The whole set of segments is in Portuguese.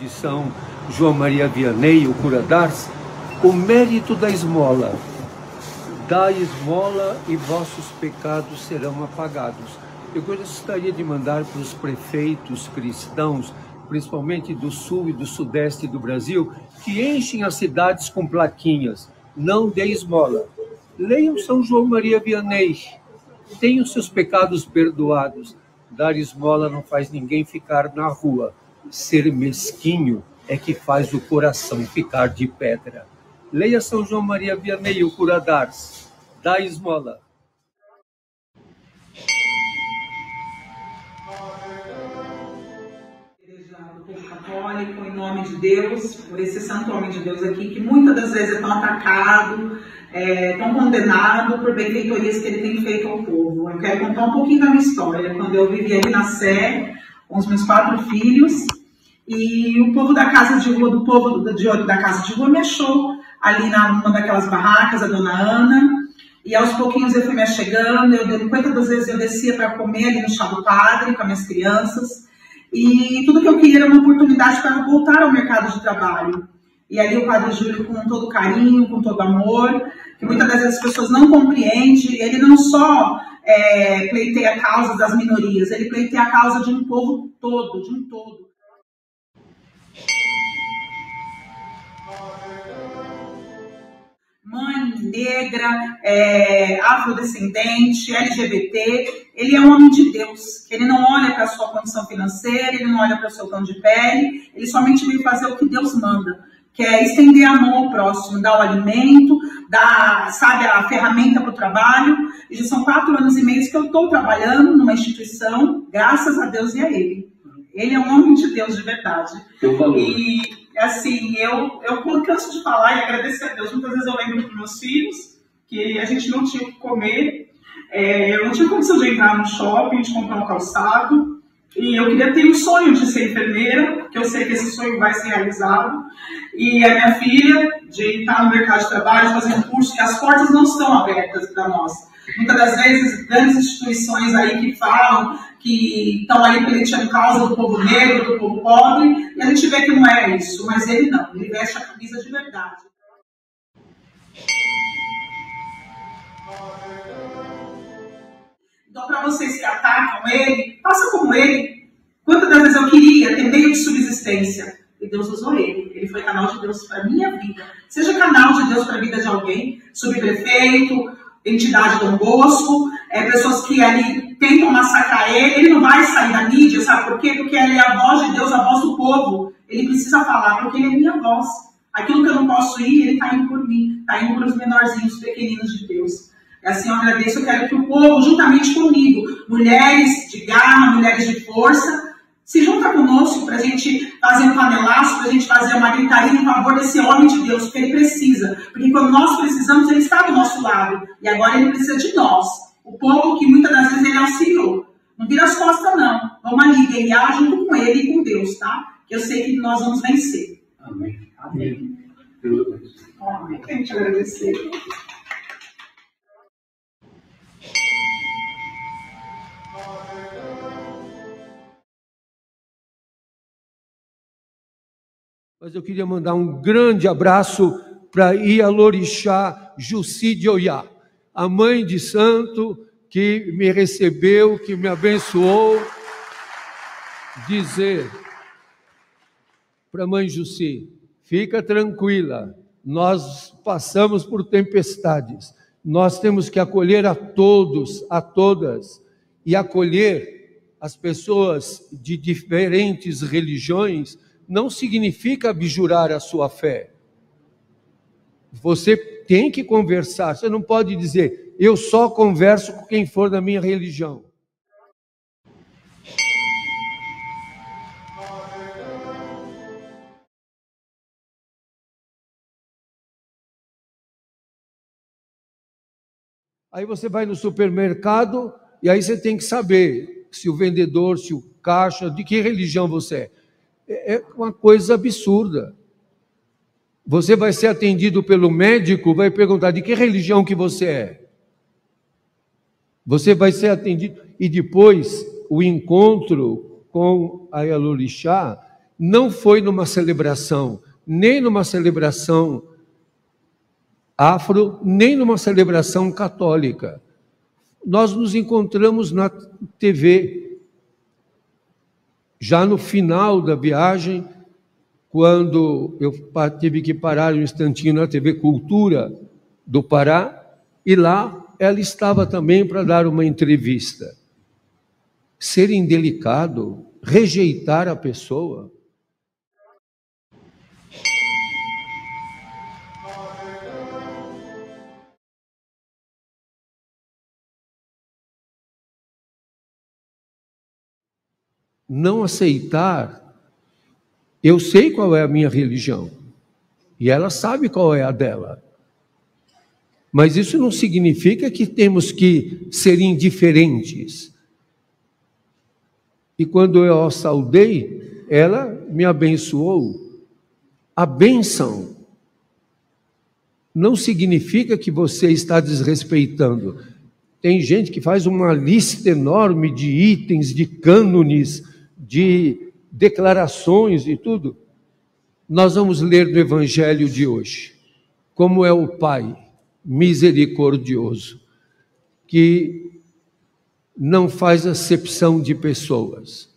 de São João Maria Vianney, o cura d'Ars, o mérito da esmola. Dai esmola e vossos pecados serão apagados. Eu gostaria de mandar para os prefeitos cristãos, principalmente do sul e do sudeste do Brasil, que enchem as cidades com plaquinhas. Não dê esmola. Leiam São João Maria Vianney. Tenham seus pecados perdoados. Dar esmola não faz ninguém ficar na rua. Ser mesquinho é que faz o coração ficar de pedra. Leia São João Maria Vianney, o cura d'Ars. Dá esmola. Igreja do povo católico, em nome de Deus, por esse santo homem de Deus aqui, que muitas das vezes é tão atacado, tão condenado por benfeitorias que ele tem feito ao povo. Eu quero contar um pouquinho da minha história. Quando eu vivia ali na Sé, com os meus 4 filhos, e o povo da casa de rua, da casa de rua me achou ali numa daquelas barracas, a dona Ana, e aos pouquinhos eu fui me achegando, quantas vezes eu descia para comer ali no chá do padre, com as minhas crianças, e tudo que eu queria era uma oportunidade para voltar ao mercado de trabalho. E ali o Padre Júlio, com todo carinho, com todo amor, que muitas das vezes as pessoas não compreendem, ele não só pleiteia a causa das minorias, ele pleiteia a causa de um povo todo, de um todo. Mãe negra, afrodescendente, LGBT, ele é um homem de Deus. Ele não olha para a sua condição financeira, ele não olha para o seu tom de pele, ele somente vem fazer o que Deus manda, que é estender a mão ao próximo, dar o alimento, dar, sabe, a ferramenta para o trabalho. E já são 4 anos e meio que eu estou trabalhando numa instituição, graças a Deus e a ele. Ele é um homem de Deus de verdade. E, assim, eu canso de falar e agradecer a Deus. Muitas vezes eu lembro dos meus filhos que a gente não tinha o que comer, eu não tinha condição de entrar no shopping, de comprar um calçado, e eu queria ter um sonho de ser enfermeira, porque eu sei que esse sonho vai ser realizado, e a minha filha de estar no mercado de trabalho, de fazer um curso, e as portas não estão abertas para nós. Muitas das vezes, grandes instituições aí que falam que estão aí pleiteando causa do povo negro, do povo pobre, e a gente vê que não é isso, mas ele não, ele veste a camisa de verdade. Então, para vocês que atacam ele, faça como ele. Quantas das vezes eu queria ter meio de subsistência? E Deus usou ele. Ele foi canal de Deus para a minha vida. Seja canal de Deus para a vida de alguém, subprefeito, entidade Dom Bosco, pessoas que ali tentam massacrar ele. Ele não vai sair da mídia, sabe por quê? Porque ele é a voz de Deus, a voz do povo. Ele precisa falar, porque ele é minha voz. Aquilo que eu não posso ir, ele está indo por mim. Está indo por os menorzinhos, pequeninos de Deus. Assim eu agradeço, eu quero que o povo, juntamente comigo, mulheres de garra, mulheres de força, se junta conosco para a gente fazer um panelaço, para a gente fazer uma gritaria em favor desse homem de Deus, porque ele precisa. Porque quando nós precisamos, ele está do nosso lado. E agora ele precisa de nós. O povo que muitas das vezes ele auxiliou. Não vira as costas, não. Vamos ali guerrear junto com ele e com Deus, tá? Que eu sei que nós vamos vencer. Amém. Amém. Amém. Quero te agradecer. Mas eu queria mandar um grande abraço para Ialorixá Jussi de Oiá, a mãe de santo que me recebeu, que me abençoou. Dizer para a mãe Jussi, fica tranquila, nós passamos por tempestades, nós temos que acolher a todos, a todas, e acolher as pessoas de diferentes religiões não significa abjurar a sua fé. Você tem que conversar, você não pode dizer, eu só converso com quem for da minha religião. Aí você vai no supermercado e aí você tem que saber se o vendedor, se o caixa, de que religião você é. É uma coisa absurda. Você vai ser atendido pelo médico, vai perguntar de que religião que você é. Você vai ser atendido. E depois, o encontro com a Ialorixá não foi numa celebração, nem numa celebração afro, nem numa celebração católica. Nós nos encontramos na TV, já no final da viagem, quando eu tive que parar um instantinho na TV Cultura do Pará, e lá ela estava também para dar uma entrevista. Ser indelicado, rejeitar a pessoa. Não aceitar. Eu sei qual é a minha religião, e ela sabe qual é a dela. Mas isso não significa que temos que ser indiferentes. E quando eu a saudei, ela me abençoou. A bênção não significa que você está desrespeitando. Tem gente que faz uma lista enorme de itens, de cânones, de declarações e tudo. Nós vamos ler no Evangelho de hoje como é o Pai misericordioso, que não faz acepção de pessoas.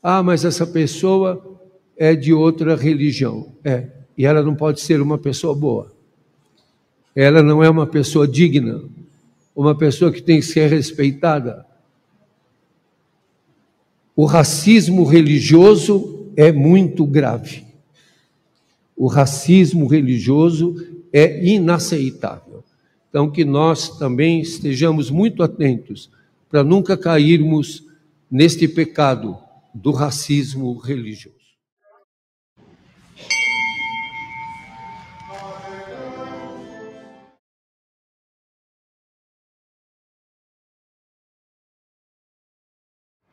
Ah, mas essa pessoa é de outra religião. E ela não pode ser uma pessoa boa. Ela não é uma pessoa digna, uma pessoa que tem que ser respeitada. O racismo religioso é muito grave. O racismo religioso é inaceitável. Então, que nós também estejamos muito atentos para nunca cairmos neste pecado do racismo religioso.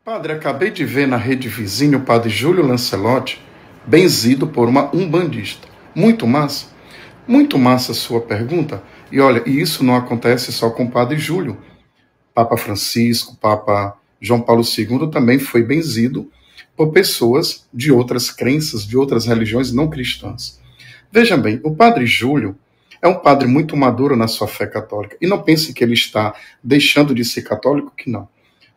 Padre, acabei de ver na rede vizinha o padre Júlio Lancelotti benzido por uma umbandista. Muito massa a sua pergunta. E olha, e isso não acontece só com o padre Júlio. Papa Francisco, Papa João Paulo II também foi benzido por pessoas de outras crenças, de outras religiões não cristãs. Vejam bem, o padre Júlio é um padre muito maduro na sua fé católica. E não pense que ele está deixando de ser católico, que não.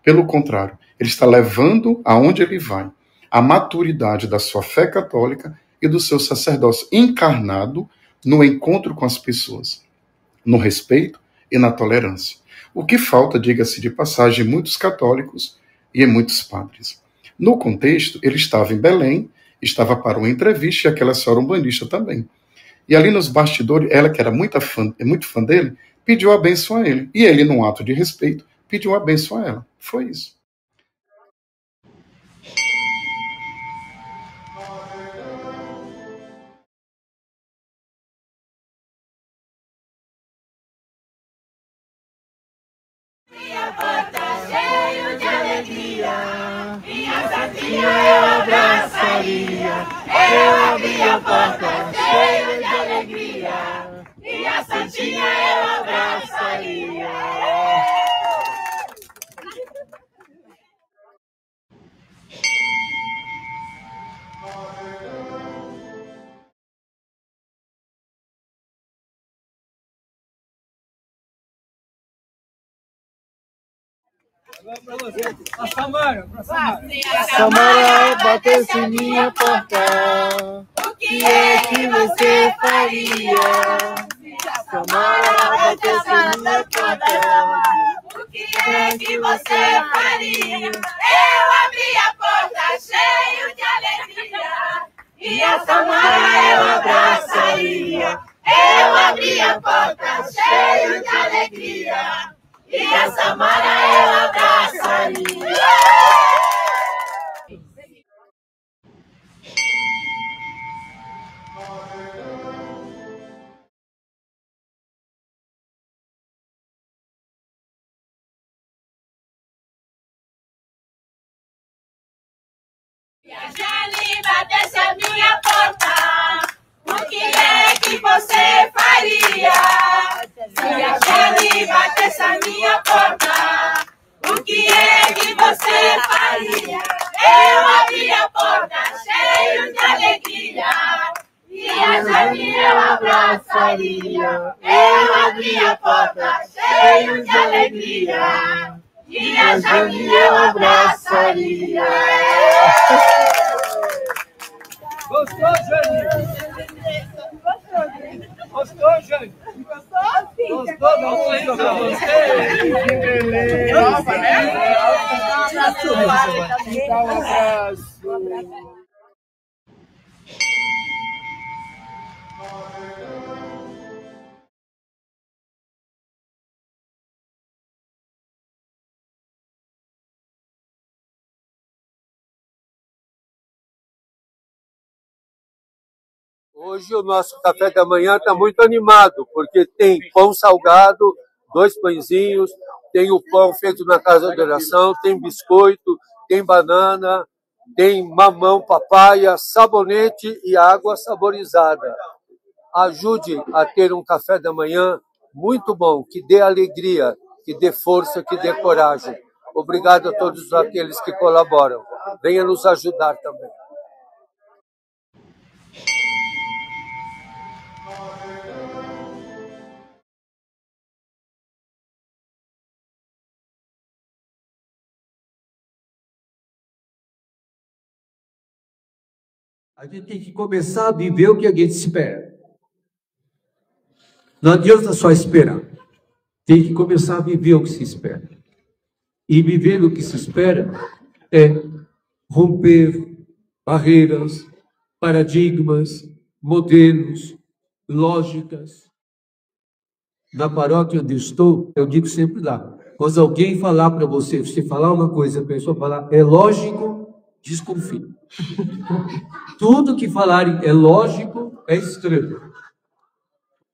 Pelo contrário, ele está levando aonde ele vai a maturidade da sua fé católica e do seu sacerdócio encarnado no encontro com as pessoas, no respeito e na tolerância. O que falta, diga-se de passagem, em muitos católicos e em muitos padres. No contexto, ele estava em Belém, estava para uma entrevista e aquela senhora umbandista também. E ali nos bastidores, ela que era muito fã dele, pediu a bênção a ele. E ele, num ato de respeito, pediu a bênção a ela. Foi isso. Minha porta cheio de alegria, minha santinha eu abraçaria. Eu abri a porta cheio de alegria, minha santinha eu abraçaria. Pra Samara. Samara, batesse em minha porta, O que é que você faria? Samara, batesse em minha porta, O que é que você faria? Eu abri a porta cheio de alegria, e a Samara eu abraçaria. Eu abri a porta cheio de alegria, e a Samara eu abraçaria. Se a Jane batesse a minha porta, o que é que você faria? Se a Jane batesse a minha porta, o que é que você faria? Eu abri a porta cheio Jane eu abraçaria. Gostou, Jane? Gostou, Jane? Gostou da música pra você? Que beleza. Dá um abraço. Hoje o nosso café da manhã está muito animado, porque tem pão salgado, 2 pãezinhos, tem o pão feito na casa de oração, tem biscoito, tem banana, tem mamão, papaya, sabonete e água saborizada. Ajude a ter um café da manhã muito bom, que dê alegria, que dê força, que dê coragem. Obrigado a todos aqueles que colaboram. Venha nos ajudar também. A gente tem que começar a viver o que a gente espera. Não adianta só esperar. Tem que começar a viver o que se espera. E viver o que se espera é romper barreiras, paradigmas, modelos, lógicas. Na paróquia onde estou, eu digo sempre lá, quando alguém falar para você, você falar uma coisa, a pessoa falar, é lógico, desconfie. Tudo que falarem é lógico, é estranho.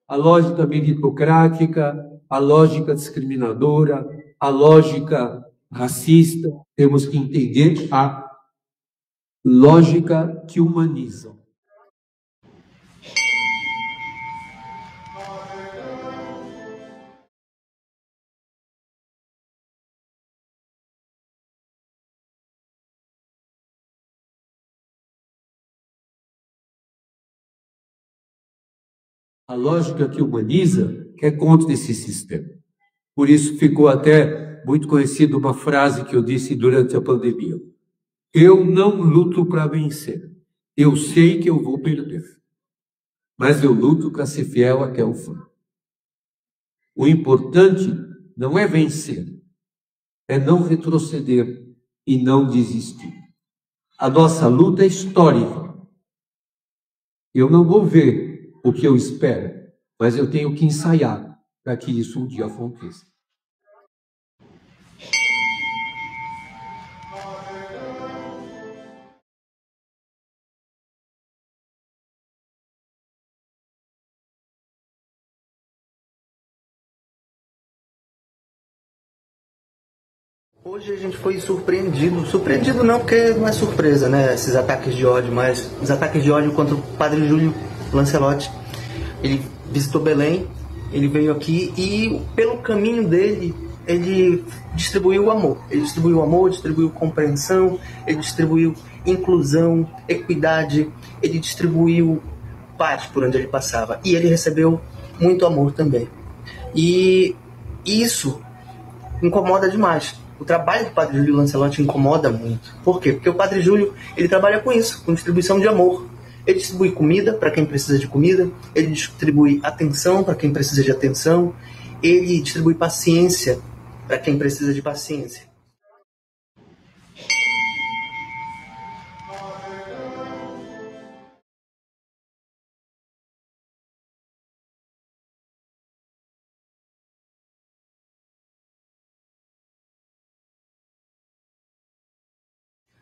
A lógica meritocrática, a lógica discriminadora, a lógica racista, temos que entender a lógica que humaniza. A lógica que humaniza é contra esse sistema. Por isso ficou até muito conhecida uma frase que eu disse durante a pandemia. Eu não luto para vencer. Eu sei que eu vou perder. Mas eu luto para ser fiel até o fim. O importante não é vencer, é não retroceder e não desistir. A nossa luta é histórica. Eu não vou ver o que eu espero, mas eu tenho que ensaiar para que isso um dia aconteça. Hoje a gente foi surpreendido não porque não é surpresa, né, esses ataques de ódio, mas os ataques de ódio contra o Padre Júlio Lancelotti. Ele visitou Belém, ele veio aqui e pelo caminho dele, ele distribuiu o amor. Ele distribuiu amor, distribuiu compreensão, ele distribuiu inclusão, equidade, ele distribuiu paz por onde ele passava. E ele recebeu muito amor também. E isso incomoda demais. O trabalho do Padre Júlio Lancelotti incomoda muito. Por quê? Porque o Padre Júlio, ele trabalha com isso, com distribuição de amor. Ele distribui comida para quem precisa de comida, ele distribui atenção para quem precisa de atenção, ele distribui paciência para quem precisa de paciência.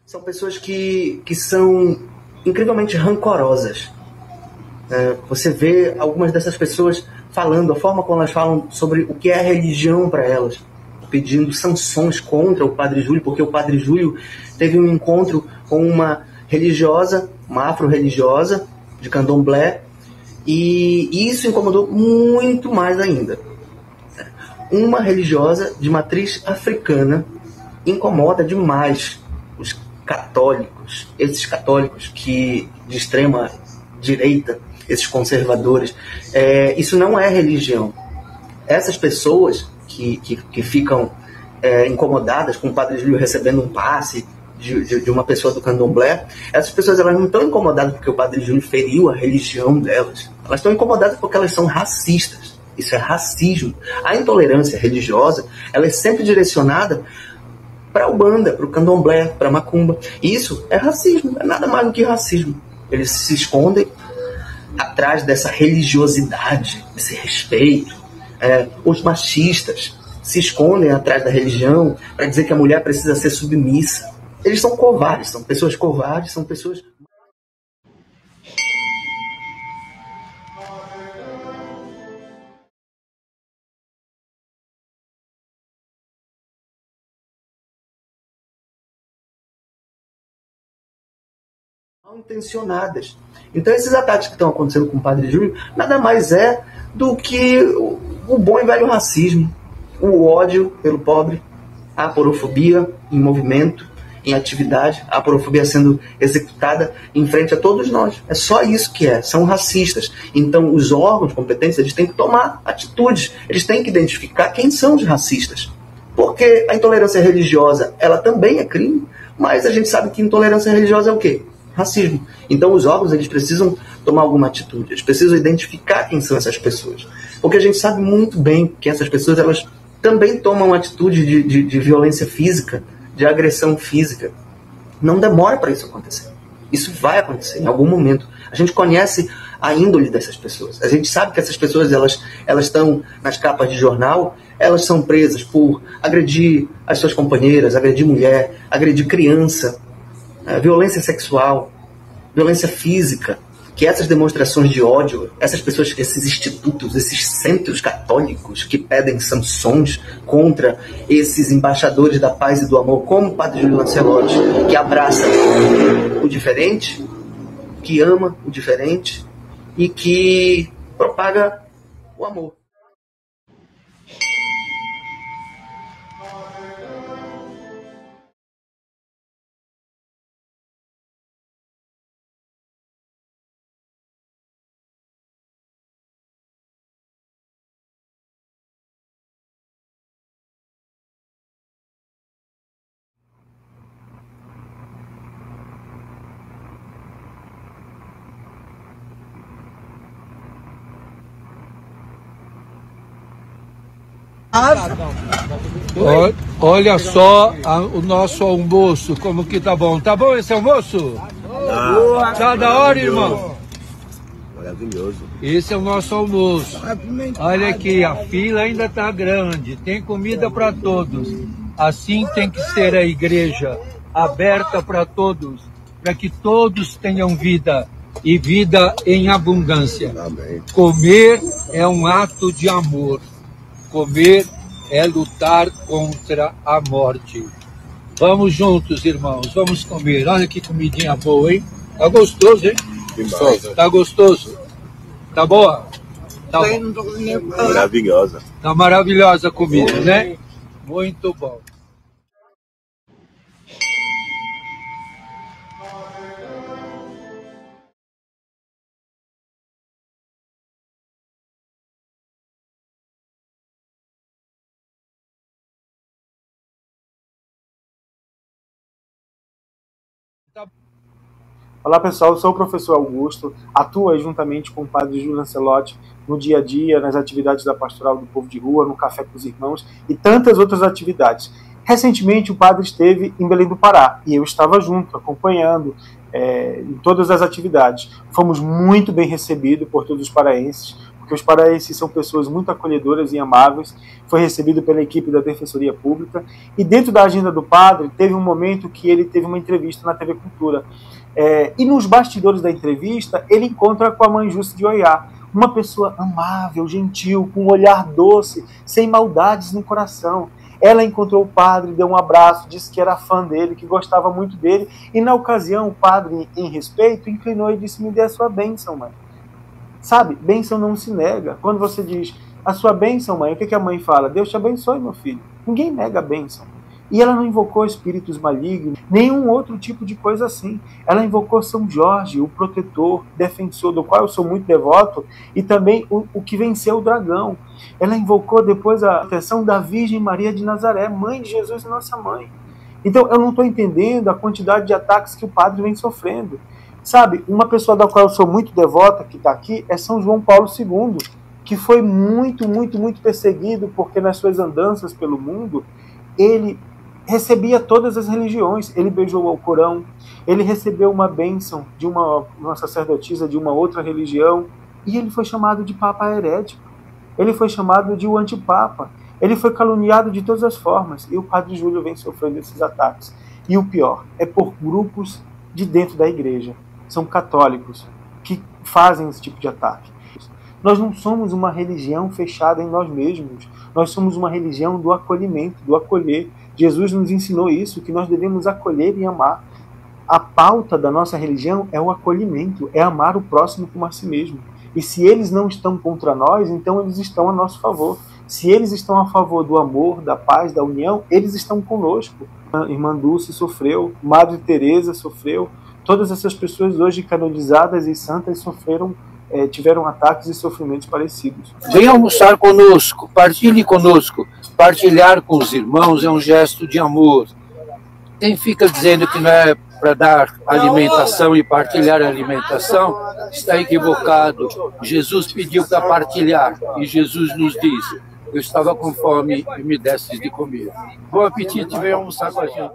São pessoas que são incrivelmente rancorosas. Você vê algumas dessas pessoas falando, a forma como elas falam sobre o que é a religião para elas, pedindo sanções contra o Padre Júlio, porque o Padre Júlio teve um encontro com uma religiosa, uma afro-religiosa de candomblé, e isso incomodou muito mais ainda. Uma religiosa de matriz africana incomoda demais os católicos, esses católicos que de extrema direita, esses conservadores. Isso não é religião. Essas pessoas que ficam incomodadas com o Padre Júlio recebendo um passe de uma pessoa do candomblé. Essas pessoas, elas não estão incomodadas porque o Padre Júlio feriu a religião delas. Elas estão incomodadas porque elas são racistas. Isso é racismo. A intolerância religiosa, ela é sempre direcionada para a Umbanda, para o candomblé, para a macumba. E isso é racismo, é nada mais do que racismo. Eles se escondem atrás dessa religiosidade, desse respeito. Os machistas se escondem atrás da religião para dizer que a mulher precisa ser submissa. Eles são covardes, são pessoas covardes, são pessoas... mal intencionadas. Então esses ataques que estão acontecendo com o Padre Júlio nada mais é do que o bom e velho racismo, o ódio pelo pobre, a aporofobia em movimento, em atividade, a aporofobia sendo executada em frente a todos nós. É só isso que são racistas. Então os órgãos competentes, eles têm que tomar atitudes, eles têm que identificar quem são os racistas. Porque a intolerância religiosa, ela também é crime, mas a gente sabe que intolerância religiosa é o quê? Racismo. Então os órgãos, eles precisam tomar alguma atitude, eles precisam identificar quem são essas pessoas. Porque a gente sabe muito bem que essas pessoas, elas também tomam atitude de violência física, de agressão física. Não demora para isso acontecer. Isso vai acontecer em algum momento. A gente conhece a índole dessas pessoas. A gente sabe que essas pessoas, elas estão nas capas de jornal, elas são presas por agredir as suas companheiras, agredir mulher, agredir criança, violência sexual, violência física, que essas demonstrações de ódio, essas pessoas, esses institutos, esses centros católicos que pedem sanções contra esses embaixadores da paz e do amor, como o Padre Júlio Lancelotti, que abraça o diferente, que ama o diferente e que propaga o amor. Olha só o nosso almoço, como que tá bom. Tá bom esse almoço? Tá da hora, irmão? Maravilhoso. Esse é o nosso almoço. Olha aqui, a fila ainda tá grande, tem comida para todos. Assim tem que ser a igreja, aberta para todos, para que todos tenham vida e vida em abundância. Amém. Comer é um ato de amor. Comer é lutar contra a morte. Vamos juntos, irmãos, vamos comer. Olha que comidinha boa, hein? Tá gostoso, hein? Tá gostoso? Tá boa? Tá bom. Maravilhosa. Tá maravilhosa a comida, né? Muito bom. Olá pessoal, eu sou o professor Augusto, atuo juntamente com o Padre Júlio Lancelotti no dia a dia, nas atividades da Pastoral do Povo de Rua, no Café com os Irmãos e tantas outras atividades. Recentemente o padre esteve em Belém do Pará e eu estava junto, acompanhando em todas as atividades. Fomos muito bem recebidos por todos os paraenses, porque os paraenses são pessoas muito acolhedoras e amáveis. Foi recebido pela equipe da Defensoria Pública e dentro da agenda do padre teve um momento que ele teve uma entrevista na TV Cultura. E nos bastidores da entrevista ele encontra com a mãe Júcia de Oiá, uma pessoa amável, gentil, com um olhar doce, sem maldades no coração. Ela encontrou o padre, deu um abraço, disse que era fã dele, que gostava muito dele, e na ocasião o padre, em respeito, inclinou e disse: me dê a sua bênção, mãe. Sabe, bênção não se nega. Quando você diz a sua bênção, mãe, o que a mãe fala? Deus te abençoe, meu filho. Ninguém nega a bênção. E ela não invocou espíritos malignos, nenhum outro tipo de coisa assim. Ela invocou São Jorge, o protetor, defensor, do qual eu sou muito devoto, e também o que venceu o dragão. Ela invocou depois a proteção da Virgem Maria de Nazaré, mãe de Jesus e nossa mãe. Então eu não estou entendendo a quantidade de ataques que o padre vem sofrendo. Sabe, uma pessoa da qual eu sou muito devota, que está aqui, é São João Paulo II, que foi muito, muito, muito perseguido, porque nas suas andanças pelo mundo, ele recebia todas as religiões, ele beijou o Corão, ele recebeu uma bênção de uma sacerdotisa de uma outra religião, e ele foi chamado de Papa herético, ele foi chamado de o antipapa, ele foi caluniado de todas as formas, e o Padre Júlio vem sofrendo esses ataques. E o pior, é por grupos de dentro da igreja, são católicos, que fazem esse tipo de ataque. Nós não somos uma religião fechada em nós mesmos, nós somos uma religião do acolhimento, do acolher. Jesus nos ensinou isso, que nós devemos acolher e amar. A pauta da nossa religião é o acolhimento, é amar o próximo como a si mesmo. E se eles não estão contra nós, então eles estão a nosso favor. Se eles estão a favor do amor, da paz, da união, eles estão conosco. A irmã Dulce sofreu, Madre Teresa sofreu, todas essas pessoas hoje canonizadas e santas sofreram, tiveram ataques e sofrimentos parecidos. Venha almoçar conosco, partilhe conosco. Partilhar com os irmãos é um gesto de amor. Quem fica dizendo que não é para dar alimentação e partilhar a alimentação, está equivocado. Jesus pediu para partilhar e Jesus nos diz: eu estava com fome e me destes de comer. Bom apetite, venha almoçar com a gente.